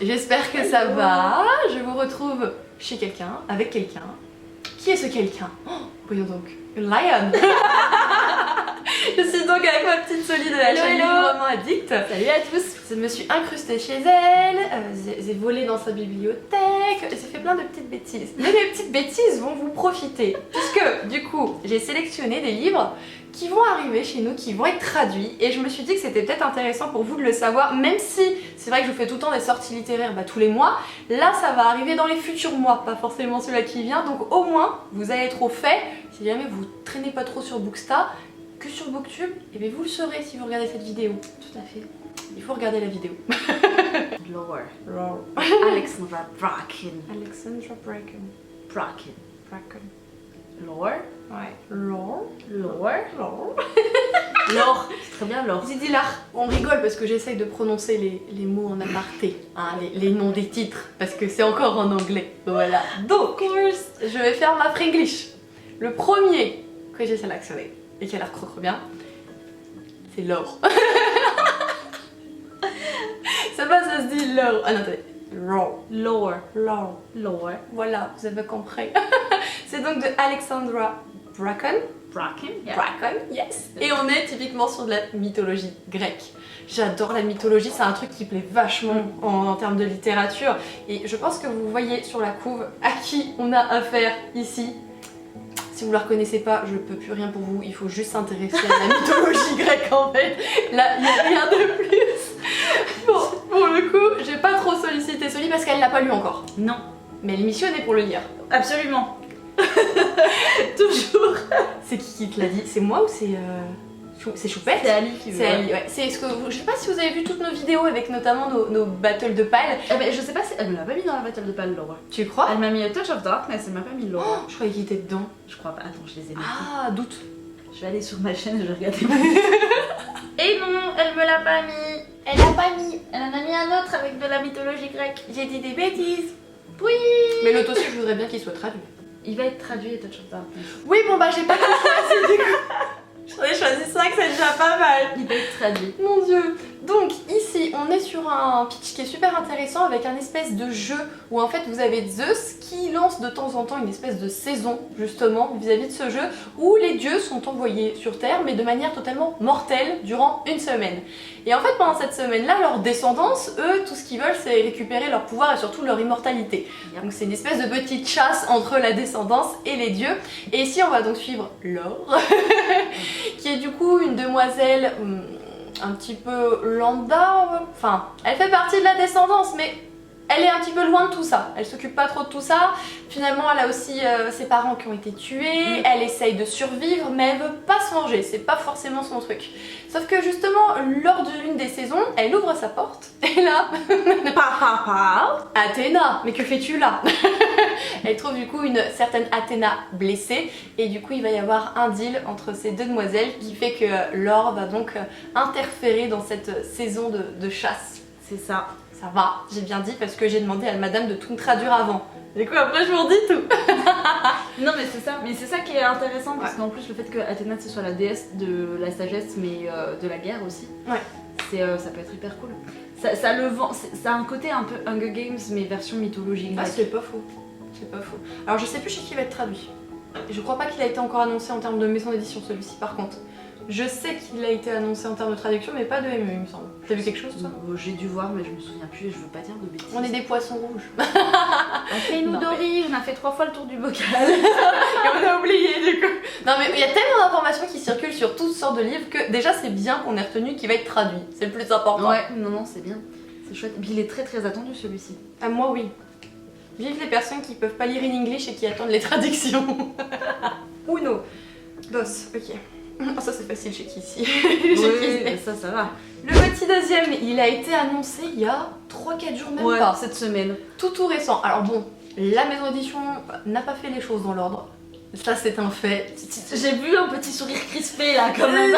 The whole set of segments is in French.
J'espère que ça va. Je vous retrouve chez quelqu'un, avec quelqu'un. Qui est ce quelqu'un? Voyons donc. Une lion. Je suis donc avec ma petite Soli de la chaîne Librement Addict. Salut à tous. Je me suis incrustée chez elle, j'ai volé dans sa bibliothèque, j'ai fait plein de petites bêtises. Mais les petites bêtises vont vous profiter, puisque du coup, j'ai sélectionné des livres qui vont arriver chez nous, qui vont être traduits, et je me suis dit que c'était peut-être intéressant pour vous de le savoir, même si c'est vrai que je vous fais tout le temps des sorties littéraires tous les mois. Là, ça va arriver dans les futurs mois, pas forcément celui-là qui vient, donc au moins, vous allez être au fait, si jamais vous traînez pas trop sur Bookstar, que sur Booktube, et bien vous le saurez si vous regardez cette vidéo. Tout à fait. Il faut regarder la vidéo. Lore. Lore. Alexandra Bracken. Alexandra Bracken. Bracken. Bracken. Lore. Ouais. Lore. Lore. Lore. Lore. C'est très bien, Lore. J'ai dit là. On rigole parce que j'essaye de prononcer les mots en aparté. Hein, les noms des titres. Parce que c'est encore en anglais. Voilà. Donc, je vais faire ma Frenglish. Le premier que j'ai sélectionné et qui a l'air trop bien, c'est Lore. Ça va, ça se dit Lore. Ah non, attendez. Lore. Lore. Lore. Lore. Voilà, vous avez compris. C'est donc de Alexandra Bracken. Bracken. Yeah. Bracken, yes. Et on est typiquement sur de la mythologie grecque. J'adore la mythologie, c'est un truc qui plaît vachement en termes de littérature. Et je pense que vous voyez sur la couve à qui on a affaire ici. Si vous ne la reconnaissez pas, je peux plus rien pour vous, il faut juste s'intéresser à la mythologie grecque en fait. Là, il n'y a rien de plus. Bon, pour le coup, j'ai pas trop sollicité Soli parce qu'elle l'a pas lu encore. Non. Mais elle est missionnée pour le lire. Absolument. Toujours. C'est qui te l'a dit? C'est moi ou c'est Choupette? C'est Ali qui veut. C'est Ali, ouais. C'est ce que je sais pas si vous avez vu toutes nos vidéos avec notamment nos battles de pales. Eh ben, je sais pas si elle me l'a pas mis dans la battle de Pal, Laura. Tu crois? Elle m'a mis a Touch of Darkness, elle m'a pas mis Laura. Oh, je croyais qu'il était dedans. Je crois pas. Attends, je les ai mis. Ah, doute. Je vais aller sur ma chaîne et je vais regarder. Et non, elle me l'a pas mis. Elle l'a pas mis. Elle en a mis un autre avec de la mythologie grecque. J'ai dit des bêtises. Oui. Mais l'autre aussi, je voudrais bien qu'il soit traduit. Il va être traduit, Touch of Darkness. Oui, bon bah j'ai pas tout choisi du coup. J'en ai choisi 5, c'est déjà pas mal. Il va être traduit. Mon dieu. Donc ici, on est sur un pitch qui est super intéressant avec un espèce de jeu où en fait vous avez Zeus qui lance de temps en temps une espèce de saison justement vis-à-vis de ce jeu où les dieux sont envoyés sur Terre mais de manière totalement mortelle durant une semaine. Et en fait pendant cette semaine-là, leur descendance, eux, tout ce qu'ils veulent c'est récupérer leur pouvoir et surtout leur immortalité. Donc c'est une espèce de petite chasse entre la descendance et les dieux. Et ici on va donc suivre Laure qui est du coup une demoiselle un petit peu lambda, enfin elle fait partie de la descendance mais elle est un petit peu loin de tout ça, elle s'occupe pas trop de tout ça. Finalement elle a aussi ses parents qui ont été tués, elle essaye de survivre mais elle veut pas se venger, c'est pas forcément son truc. Sauf que justement lors d'une des saisons, elle ouvre sa porte et là, Athéna, mais que fais-tu là? Elle trouve du coup une certaine Athéna blessée et du coup il va y avoir un deal entre ces deux demoiselles qui fait que Laure va donc interférer dans cette saison de chasse. C'est ça. Ça va, j'ai bien dit parce que j'ai demandé à madame de tout me traduire avant. Du coup après je vous redis tout. Non mais c'est ça qui est intéressant parce qu'en plus le fait que Athéna ce soit la déesse de la sagesse mais de la guerre aussi. Ouais. Ça peut être hyper cool. Ça le vend, ça a un côté un peu Hunger Games mais version mythologique. Ah c'est pas faux. C'est pas faux. Alors je sais plus chez qui il va être traduit. Je crois pas qu'il a été encore annoncé en termes de maison d'édition celui-ci par contre. Je sais qu'il a été annoncé en termes de traduction mais pas de ME il me semble. T'as vu quelque chose toi? J'ai dû voir mais je me souviens plus et je veux pas dire de bêtises. On est des poissons rouges. On fait nous Dory, on a fait 3 fois le tour du bocal. Et on a oublié du coup. Non mais il y a tellement d'informations qui circulent sur toutes sortes de livres que déjà c'est bien qu'on ait retenu qu'il va être traduit. C'est le plus important. Ouais, non c'est bien. C'est chouette. Puis il est très très attendu celui-ci. Ah moi oui. Vive les personnes qui peuvent pas lire in English et qui attendent les traductions. Uno. Dos, ok. Oh, ça c'est facile chez qui ici. Oui, ça va. Le petit deuxième, il a été annoncé il y a 3-4 jours même pas. Cette semaine. Tout récent. Alors bon, la maison d'édition n'a pas fait les choses dans l'ordre. Ça c'est un fait. J'ai vu un petit sourire crispé là quand même.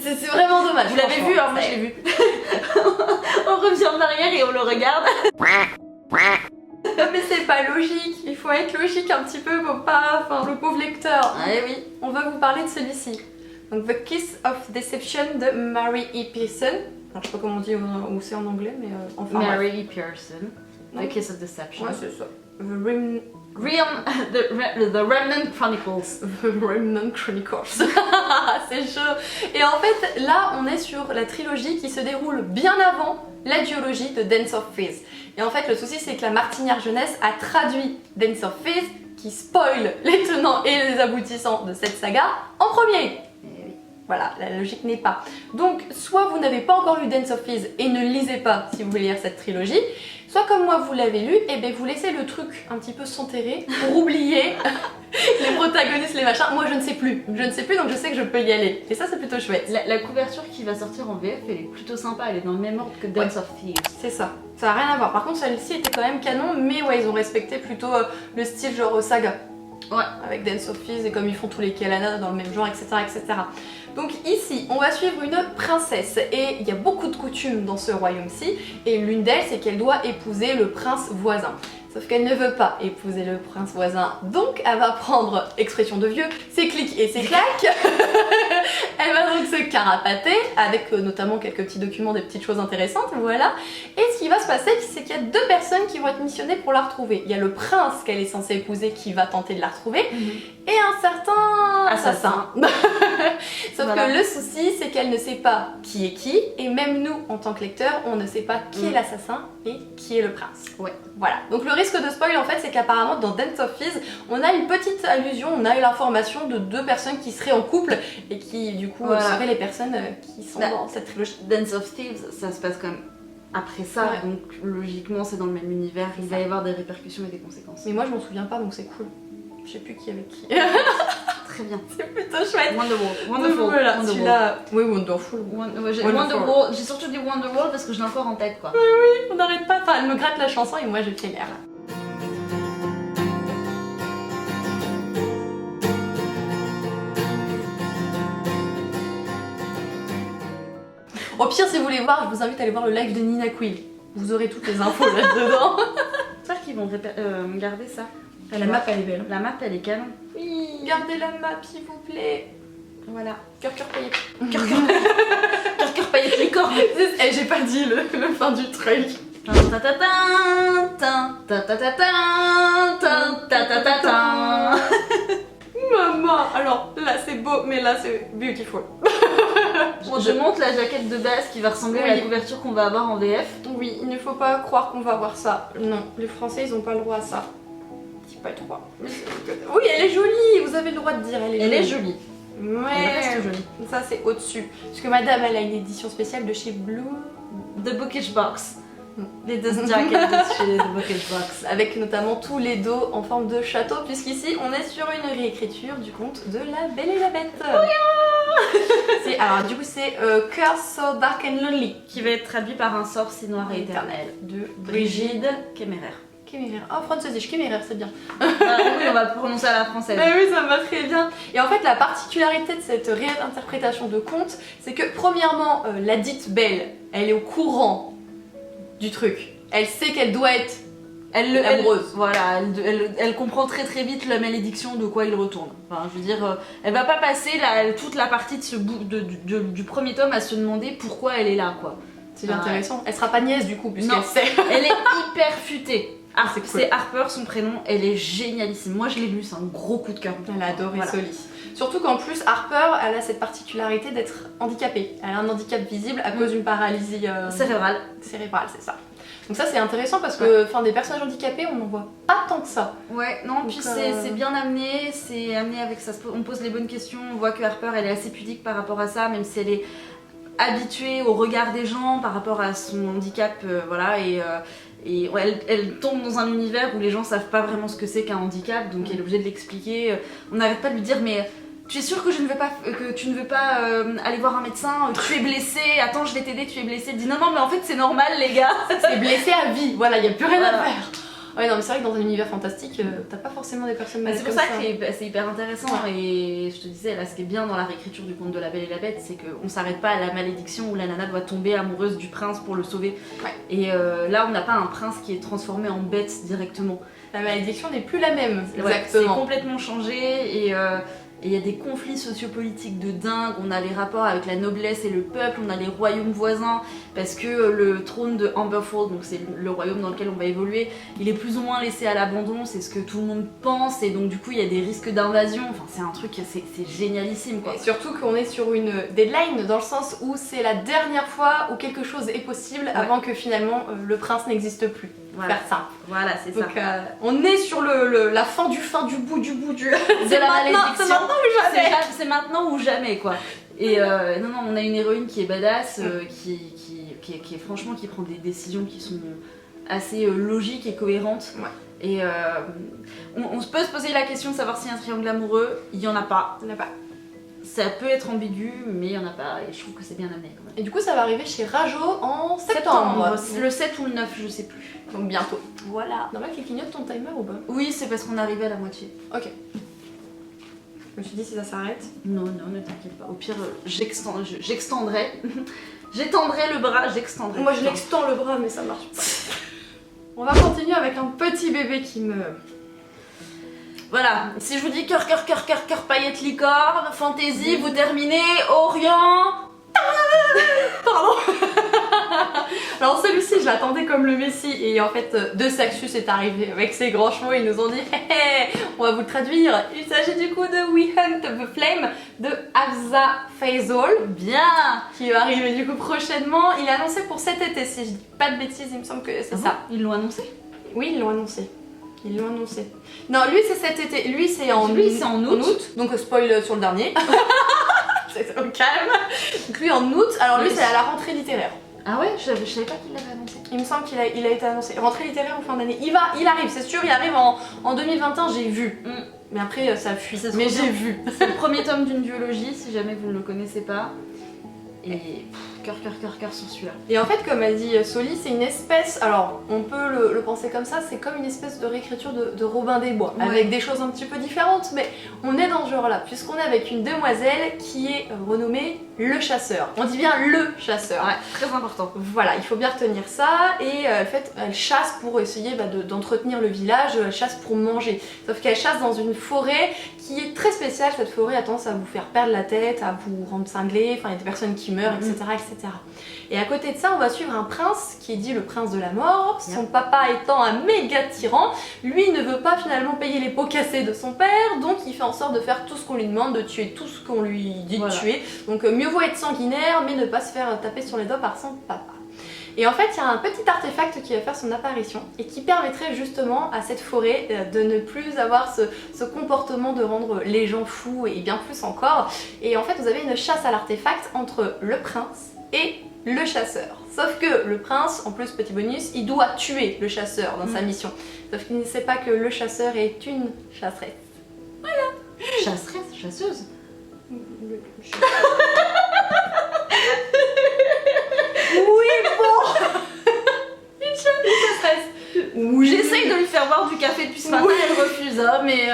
C'est vraiment dommage. Vous l'avez vu, hein, moi je l'ai vu. On revient en arrière et on le regarde. Mais c'est pas logique, il faut être logique un petit peu pour pas... Enfin, le pauvre lecteur. Ah oui. On va vous parler de celui-ci. Donc The Kiss of Deception de Mary E. Pearson. Alors, je sais pas comment on dit où c'est en anglais, mais enfin. Mary Pearson, Non. The Kiss of Deception. Ouais, c'est ça. The Remnant Chronicles. The Remnant Chronicles. C'est chaud. Et en fait, là, on est sur la trilogie qui se déroule bien avant la duologie de Dance of Fears. Et en fait, le souci, c'est que la Martinière Jeunesse a traduit Dance of Fears, qui spoil les tenants et les aboutissants de cette saga, en premier. Voilà, la logique n'est pas. Donc, soit vous n'avez pas encore lu Dance of Fears et ne lisez pas si vous voulez lire cette trilogie, soit comme moi vous l'avez lu, et bien vous laissez le truc un petit peu s'enterrer pour oublier les protagonistes, les machins. Moi je ne sais plus, donc je sais que je peux y aller. Et ça c'est plutôt chouette. La couverture qui va sortir en VF, elle est plutôt sympa, elle est dans le même ordre que Dance of Fears. C'est ça, ça n'a rien à voir. Par contre celle-ci était quand même canon, mais ouais ils ont respecté plutôt le style genre saga. Ouais. Avec Dance of Fears et comme ils font tous les Kelana dans le même genre, etc., etc. Donc ici, on va suivre une princesse et il y a beaucoup de coutumes dans ce royaume-ci et l'une d'elles, c'est qu'elle doit épouser le prince voisin. Sauf qu'elle ne veut pas épouser le prince voisin, donc elle va prendre, expression de vieux, ses clics et ses claques. Elle va donc se carapater avec notamment quelques petits documents, des petites choses intéressantes, voilà. Et ce qui va se passer, c'est qu'il y a deux personnes qui vont être missionnées pour la retrouver. Il y a le prince qu'elle est censée épouser qui va tenter de la retrouver, et un certain assassin. Sauf que le souci, c'est qu'elle ne sait pas qui est qui, et même nous, en tant que lecteurs, on ne sait pas qui est l'assassin et qui est le prince. Ouais. Voilà. Donc le risque de spoil, en fait, c'est qu'apparemment, dans Dance of Fears, on a une petite allusion, on a eu l'information de deux personnes qui seraient en couple, et qui, du coup, seraient les personnes qui sont dans cette trilogie. Dance of Thieves, ça se passe quand même après ça, donc logiquement, c'est dans le même univers, il va y avoir des répercussions et des conséquences. Mais moi, je m'en souviens pas, donc c'est cool. Je sais plus qui est avec qui. Très bien. C'est plutôt chouette. Wonderful. Voilà, celui-là. Oui, Wonderful. Wonderwall. J'ai surtout dit Wonderwall parce que je l'ai encore en tête, quoi. Oui, on n'arrête pas. Enfin, elle me gratte la chanson et moi je fais l'air. Au pire, si vous voulez voir, je vous invite à aller voir le live de Nina Quill. Vous aurez toutes les infos là-dedans. J'espère qu'ils vont garder ça. La map, elle est belle. La map, elle est canon. Oui, gardez la map, s'il vous plaît. Voilà. Cœur, paillette. Cœur, paillette, les corps. Eh, j'ai pas dit le fin du truc. Maman, alors là c'est beau, mais là c'est beautiful. Je montre la jaquette de base qui va ressembler à la couverture qu'on va avoir en VF. Oui, il ne faut pas croire qu'on va voir ça. Non, les Français ils ont pas le droit à ça. Dis pas le droit. Oui, elle est jolie, vous avez le droit de dire elle est jolie. Ouais, elle reste jolie. Ça c'est au-dessus. Parce que madame elle a une édition spéciale de chez Blue. The Bookish Box. Les deux jackets de chez The Bookish Box. Avec notamment tous les dos en forme de château, puisqu'ici on est sur une réécriture du conte de La Belle et la Bête. Alors du coup c'est Curse So Dark and Lonely, qui va être traduit par Un sort si noir et éternel de Brigide Kemmerer. Oh, französisch, Kemmerer, c'est bien. Oui, on va prononcer à la française. Oui, ça me va très bien. Et en fait, la particularité de cette réinterprétation de conte, c'est que premièrement, la dite Belle, elle est au courant du truc. Elle sait qu'elle doit être amoureuse. Voilà, elle comprend très très vite la malédiction de quoi il retourne. Enfin, je veux dire, elle va pas passer toute la partie du premier tome à se demander pourquoi elle est là, quoi. C'est intéressant. Elle sera pas nièce du coup, puisqu'elle sait. Elle est hyper futée. C'est cool. Harper, son prénom, elle est génialissime. Moi je l'ai lu, c'est un gros coup de cœur. Elle a adoré Soli. Surtout qu'en plus, Harper, elle a cette particularité d'être handicapée. Elle a un handicap visible à cause d'une paralysie cérébrale. Cérébrale, c'est ça. Donc ça c'est intéressant parce que des personnages handicapés, on n'en voit pas tant que ça. Ouais, non, puis c'est bien amené, c'est amené avec ça. On pose les bonnes questions, on voit que Harper, elle est assez pudique par rapport à ça, même si elle est habituée au regard des gens par rapport à son handicap, voilà, et elle tombe dans un univers où les gens savent pas vraiment ce que c'est qu'un handicap, donc elle est obligée de l'expliquer. On n'arrête pas de lui dire mais tu es sûre que tu ne veux pas aller voir un médecin, tu es blessé, attends je vais t'aider, tu es blessé. Elle dit non mais en fait c'est normal les gars. C'est blessé à vie, voilà, y a plus rien à faire. Ouais non mais c'est vrai que dans un univers fantastique, t'as pas forcément des personnes malades. C'est pour ça que c'est hyper intéressant et je te disais là ce qui est bien dans la réécriture du conte de La Belle et la Bête, c'est qu'on s'arrête pas à la malédiction où la nana doit tomber amoureuse du prince pour le sauver. Et là on n'a pas un prince qui est transformé en bête directement. La malédiction n'est plus la même, exactement. C'est complètement changé Et il y a des conflits sociopolitiques de dingue, on a les rapports avec la noblesse et le peuple, on a les royaumes voisins, parce que le trône de Amberfold, donc c'est le royaume dans lequel on va évoluer, il est plus ou moins laissé à l'abandon, c'est ce que tout le monde pense, et donc du coup il y a des risques d'invasion, enfin c'est un truc, c'est génialissime quoi. Et surtout qu'on est sur une deadline, dans le sens où c'est la dernière fois où quelque chose est possible avant que finalement le prince n'existe plus. Voilà. Faire simple. Voilà, c'est ça. Donc on est sur la fin du bout de De la malédiction. C'est maintenant ou jamais. C'est maintenant ou jamais quoi. Et non, on a une héroïne qui est badass, qui est franchement qui prend des décisions qui sont assez logiques et cohérentes. Ouais. Et on peut se poser la question de savoir s'il y a un triangle amoureux, il y en a pas. Il n'y en a pas. Ça peut être ambigu, mais il y en a pas, et je trouve que c'est bien amené quand même. Et du coup ça va arriver chez Rajo en septembre. Le 7 ou le 9, je sais plus. Donc bientôt. Voilà. Normal qu'il clignote ton timer ou pas? Oui, c'est parce qu'on est arrivé à la moitié. Ok. Je me suis dit si ça s'arrête. Non, ne t'inquiète pas. Au pire, j'extendrai. J'étendrai le bras, j'extendrai. Moi je l'extends le bras mais ça marche pas. On va continuer avec un petit bébé qui me... Voilà, si je vous dis cœur, paillettes, licorne, fantaisie, vous terminez Orient. Pardon. Alors celui-ci je l'attendais comme le Messie et en fait De Saxus est arrivé avec ses grands chevaux, ils nous ont dit hé, on va vous le traduire. Il s'agit du coup de We Hunt the Flame de Hafsa Faizal. Bien. Qui va arriver du coup prochainement. Il est annoncé pour cet été si je dis pas de bêtises, il me semble que c'est ça. Ils l'ont annoncé? Oui ils l'ont annoncé. Ils l'ont annoncé. Non, lui c'est cet été. Lui c'est en août. Donc spoil sur le dernier. C'est au calme. Donc lui en août. Alors lui c'est à la rentrée littéraire. Ah ouais, je savais pas qu'il l'avait annoncé. Il me semble qu'il a été annoncé. Rentrée littéraire ou fin d'année. Il arrive, c'est sûr, il arrive en 2021, j'ai vu. Mais après ça fuit. Mais j'ai vu. C'est le premier tome d'une duologie, si jamais vous ne le connaissez pas. Et cœur sur celui-là. Et en fait, comme a dit Soli, c'est une espèce, alors on peut le penser comme ça, c'est comme une espèce de réécriture de Robin des Bois, avec des choses un petit peu différentes, mais on est dans ce genre-là, puisqu'on est avec une demoiselle qui est renommée le chasseur. On dit bien le chasseur. Ouais, très important. Voilà, il faut bien retenir ça, et en fait, elle chasse pour essayer d'entretenir le village, elle chasse pour manger. Sauf qu'elle chasse dans une forêt qui est très spéciale, cette forêt a tendance à vous faire perdre la tête, à vous rendre cinglé, enfin il y a des personnes qui meurent, etc., etc. Et à côté de ça, on va suivre un prince qui est dit le prince de la mort, son papa étant un méga tyran. Lui ne veut pas finalement payer les pots cassés de son père, donc il fait en sorte de faire tout ce qu'on lui demande, de tuer tout ce qu'on lui dit de tuer. Donc mieux vaut être sanguinaire, mais ne pas se faire taper sur les doigts par son papa. Et en fait, il y a un petit artefact qui va faire son apparition et qui permettrait justement à cette forêt de ne plus avoir ce comportement de rendre les gens fous et bien plus encore. Et en fait, vous avez une chasse à l'artefact entre le prince et le chasseur. Sauf que le prince, en plus petit bonus, il doit tuer le chasseur dans sa mission. Sauf qu'il ne sait pas que le chasseur est une chasseresse. Voilà. Chasseresse, chasseuse. Oui, bon. Une chasseresse. Oui. J'essaye de lui faire boire du café depuis ce matin, elle refuse, hein, mais...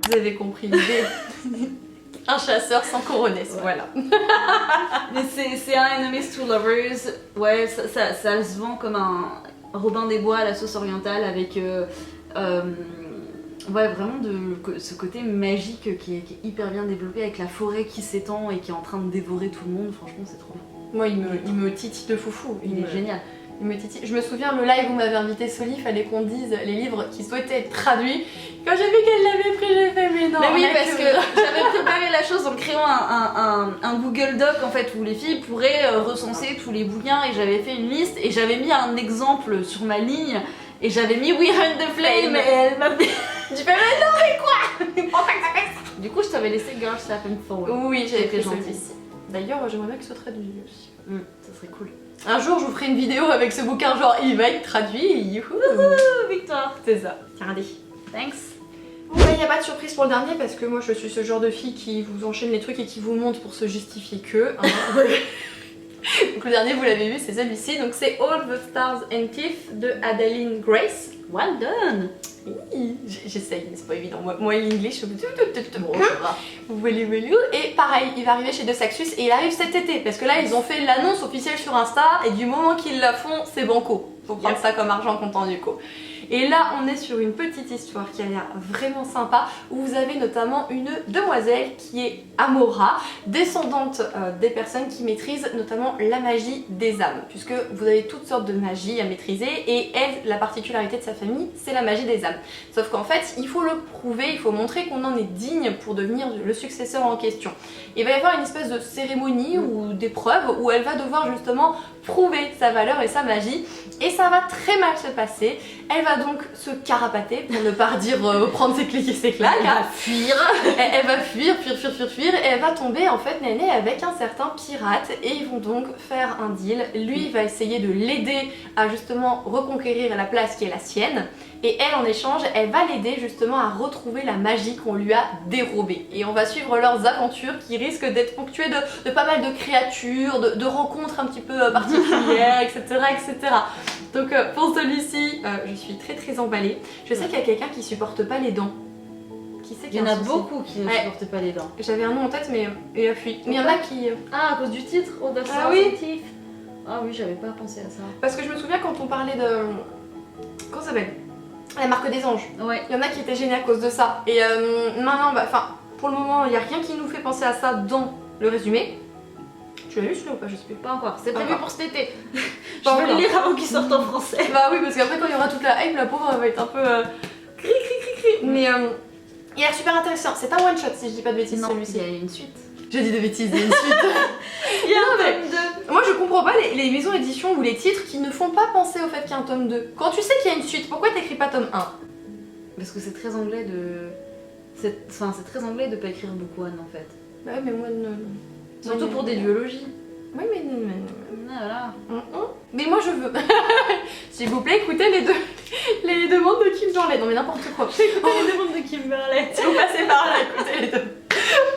Vous avez compris l'idée. Un chasseur sans coronesse, voilà. Mais c'est un Enemies to Lovers, ouais, ça se vend comme un Robin des Bois à la sauce orientale avec ouais, vraiment ce côté magique qui est hyper bien développé avec la forêt qui s'étend et qui est en train de dévorer tout le monde, franchement c'est trop bien. Moi il me titille de foufou. Il est génial. Il me titille. Je me souviens le live où m'avait invité Soli, il fallait qu'on dise les livres qui souhaitaient être traduits. Quand j'ai vu qu'elle l'avait pris, j'ai fait mais non. Mais oui, parce que j'avais préparé la chose en créant un Google Doc en fait où les filles pourraient recenser tous les bouquins et j'avais fait une liste et j'avais mis un exemple sur ma ligne et j'avais mis We Hunt the Flame et elle m'a fait... Tu fais mais non mais quoi. Du coup je t'avais laissé Girl Step and Forward. Oui, j'avais fait gentil. celui-ci. D'ailleurs j'aimerais bien que ce soit traduit aussi. Ça serait cool. Un jour je vous ferai une vidéo avec ce bouquin genre il va être traduit, youhou. Victoire. C'est ça. Regardez. Thanks. Bon bah y a pas de surprise pour le dernier parce que moi je suis ce genre de fille qui vous enchaîne les trucs et qui vous montre pour se justifier que. Hein. Donc le dernier vous l'avez vu c'est celui-ci, donc c'est All the Stars and Teeth de Adeline Grace. Well done. Oui, j'essaye mais c'est pas évident, moi l'English bon, ça va. Et pareil, il va arriver chez De Saxus et il arrive cet été parce que là ils ont fait l'annonce officielle sur Insta et du moment qu'ils la font c'est banco. Faut prendre ça comme argent comptant du coup. Et là on est sur une petite histoire qui a l'air vraiment sympa, où vous avez notamment une demoiselle qui est Amora, descendante des personnes qui maîtrisent notamment la magie des âmes, puisque vous avez toutes sortes de magies à maîtriser, et elle, la particularité de sa famille, c'est la magie des âmes. Sauf qu'en fait, il faut le prouver, il faut montrer qu'on en est digne pour devenir le successeur en question. Il va y avoir une espèce de cérémonie ou d'épreuve où elle va devoir justement prouver sa valeur et sa magie, et ça va très mal se passer. Elle va donc se carapater, pour ne pas dire prendre ses clics et ses claques. Elle va fuir. Elle va fuir, et elle va tomber en fait Néné avec un certain pirate, et ils vont donc faire un deal. Lui il va essayer de l'aider à justement reconquérir la place qui est la sienne, et elle en échange, elle va l'aider justement à retrouver la magie qu'on lui a dérobée. Et on va suivre leurs aventures qui risquent d'être ponctuées de pas mal de créatures, de rencontres un petit peu particulières, etc. etc. Donc pour celui-ci, je suis très emballée. Je sais qu'il y a quelqu'un qui supporte pas les dents. Qui sait Il y en a beaucoup qui ne supportent pas les dents. J'avais un nom en tête mais il a fui. Mais il y en a qui... Ah, à cause du titre, Ah oui. Ah oui, j'avais pas pensé à ça. Parce que je me souviens quand on parlait de... Comment ça s'appelle? La marque des anges. Ouais. Il y en a qui étaient gênés à cause de ça. Et maintenant, enfin, pour le moment, il n'y a rien qui nous fait penser à ça dans le résumé. Tu l'as lu celui-là ou pas? Je sais plus. Pas encore, c'est prévu pour cet été. Je Pas vais le encore. lire avant qu'il sorte en français. Bah oui, parce qu'après quand il y aura toute la hype, la pauvre elle va être un peu cri. Mais il a l'air super intéressant. C'est un one shot si je dis pas de bêtises Non, il celui-ci. y a une suite. J'ai dit de bêtises, il y a une suite. Il y a Non, un mais- tome 2. Moi je comprends pas les maisons éditions ou les titres qui ne font pas penser au fait qu'il y a un tome 2. Quand tu sais qu'il y a une suite, pourquoi t'écris pas tome 1? Parce que c'est très anglais de. Enfin, c'est très anglais de pas écrire beaucoup Anne en fait. Bah ouais, mais moi non. Surtout pour des duologies. Oui, mais non. Voilà. Mais moi je veux. S'il vous plaît, écoutez les demandes de Kim Jorlet. Non mais n'importe quoi. Les demandes de Kimberley. Si vous passez par là, écoutez les deux.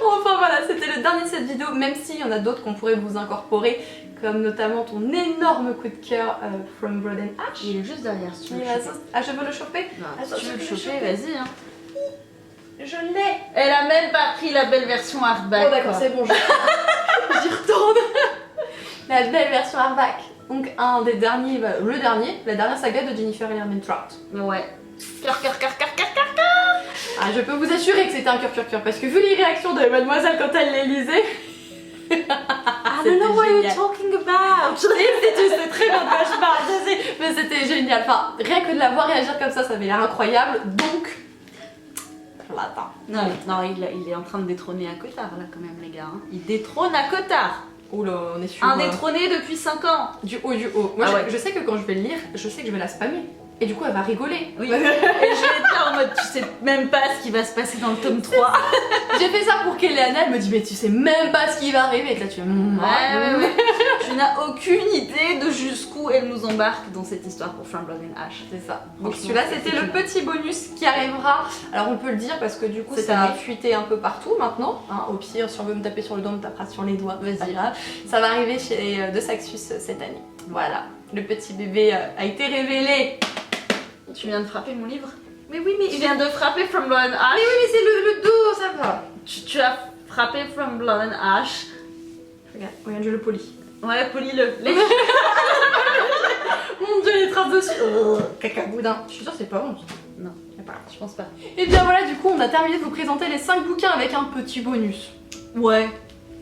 Enfin voilà, c'était le dernier de cette vidéo, même s'il y en a d'autres qu'on pourrait vous incorporer, comme notamment ton énorme coup de cœur From Blood and Ash. Il est juste derrière si tu veux. Il le va- choper. Ah, je veux le choper? Bah, Attends, si tu je veux le vais le choper, choper. vas-y. Hein. Je l'ai. Elle a même pas pris la belle version hardback. Oh d'accord, quoi. c'est bon, j'y retourne. La belle version hardback. Donc un des derniers, bah, la dernière saga de Jennifer Trout. Ouais. Cœur. Ah, je peux vous assurer que c'était un cœur, parce que vu les réactions de mademoiselle quand elle les lisait... I C'était don't know what you're génial. talking about. Tu sais très bien de quoi je parle, je sais, mais c'était génial. Enfin, rien que de la voir réagir comme ça avait l'air incroyable, donc... Je l'attends. Non, il est en train de détrôner à Cotard là quand même les gars. Hein. Il détrône à Cotard. Oula, on est sur... Un détrôné depuis 5 ans. Du haut. Moi, Ah ouais. je sais que quand je vais le lire, je sais que je vais la spammer. Et du coup, elle va rigoler. Oui. Et je vais être là en mode tu sais même pas ce qui va se passer dans le tome 3. J'ai fait ça pour qu'Eleana, elle me dit mais tu sais même pas ce qui va arriver. Et que là, tu fais... Ouais. Tu n'as aucune idée de jusqu'où elle nous embarque dans cette histoire pour From Blood and Ash. C'est ça. Donc Franchement, celui-là, c'était le petit bonus qui arrivera. Alors on peut le dire parce que du coup, Cette ça a année. fuité un peu partout maintenant. Hein. Au pire, si on veut me taper sur le dos, on me tapera sur les doigts. Vas-y. C'est pas grave. Ça va arriver chez De Saxus cette année. Voilà. Le petit bébé a été révélé. Tu viens de frapper mon livre. Mais oui, mais Tu viens de frapper From Blood and Ash. Mais oui, mais c'est le dos, ça va. Tu as frappé From Blood and Ash. Regarde, je le polis. Ouais, polis-le. Mon dieu, les traces dessus. Caca boudin. Je suis sûre que c'est pas bon. Non. Y a pas. Je pense pas. Et bien voilà, du coup, on a terminé de vous présenter les 5 bouquins avec un petit bonus. Ouais.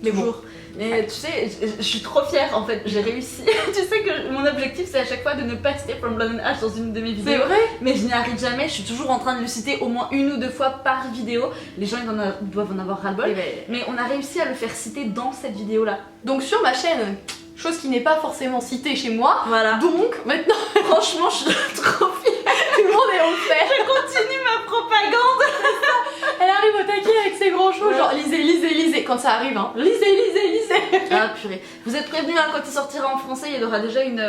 Mais bon. Toujours. Mais tu sais, je suis trop fière en fait, j'ai réussi. Tu sais que mon objectif c'est à chaque fois de ne pas citer From Blood and Ash dans une de mes vidéos. C'est vrai? Mais je n'y arrive jamais, je suis toujours en train de le citer au moins 1 ou 2 fois par vidéo. Les gens ils doivent en avoir ras-le-bol. Eh ben, Mais on a réussi à le faire citer dans cette vidéo là. donc sur ma chaîne, chose qui n'est pas forcément citée chez moi, Voilà. donc maintenant Franchement, je suis trop fière. tout le monde est au fait. Je continue ma propagande. Elle arrive au taquet avec ses grands cheveux, Ouais. genre lisez, quand ça arrive, hein. Lisez. Ah purée. Vous êtes prévenus, hein, quand il sortira en français, il y aura déjà une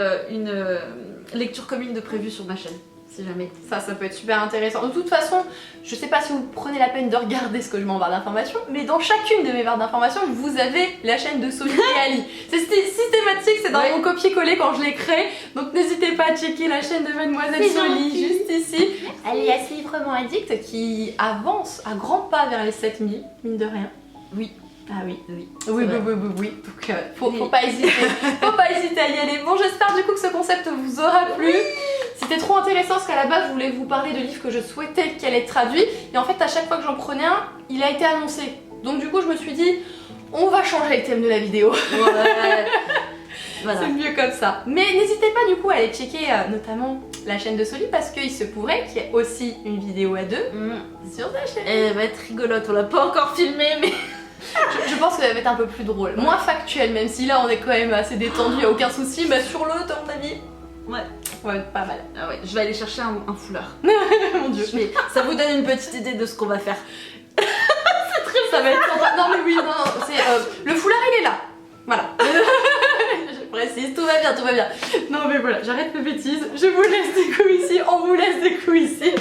lecture commune de prévu sur ma chaîne. Si jamais. Ça peut être super intéressant. De toute façon, je sais pas si vous prenez la peine de regarder ce que je mets en barre d'informations, mais dans chacune de mes barres d'informations, vous avez la chaîne de Sophie et Ali. C'est systématique, c'est dans Ouais. mon copier-coller quand je l'ai créé, donc n'hésitez pas à checker la chaîne de Mademoiselle C'est Soli, gentil. juste ici. Alias Librement Addict, qui avance à grands pas vers les 7000, mine de rien. Oui. Ah oui. Oui. Oui. Donc faut pas hésiter. Faut pas hésiter à y aller. Bon, j'espère du coup que ce concept vous aura plu. C'était trop intéressant parce qu'à la base je voulais vous parler de livres que je souhaitais qu'elle ait traduits et en fait à chaque fois que j'en prenais un, il a été annoncé. Donc du coup je me suis dit on va changer le thème de la vidéo. Ouais. Voilà. C'est mieux comme ça. Mais n'hésitez pas du coup à aller checker notamment la chaîne de Soli parce qu'il se pourrait qu'il y ait aussi une vidéo à deux sur sa chaîne. Elle va être rigolote, on l'a pas encore filmée mais... Je pense que ça va être un peu plus drôle, moins factuel, même si là on est quand même assez détendu, y a aucun souci, mais sur le à mon avis, ouais, pas mal. Ah ouais, je vais aller chercher un foulard. Mon dieu. Ça vous donne une petite idée de ce qu'on va faire. C'est très ça va être sympa. Non mais oui, non, c'est le foulard il est là. Voilà. Je précise, tout va bien, tout va bien. Non mais voilà, j'arrête mes bêtises, je vous laisse des coups ici, on vous laisse des coups ici.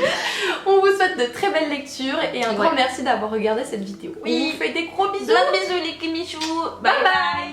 On vous souhaite de très belles lectures et un grand merci d'avoir regardé cette vidéo. Oui. On vous fait des gros bisous. Plein de bisous les Kimichou. Bye bye.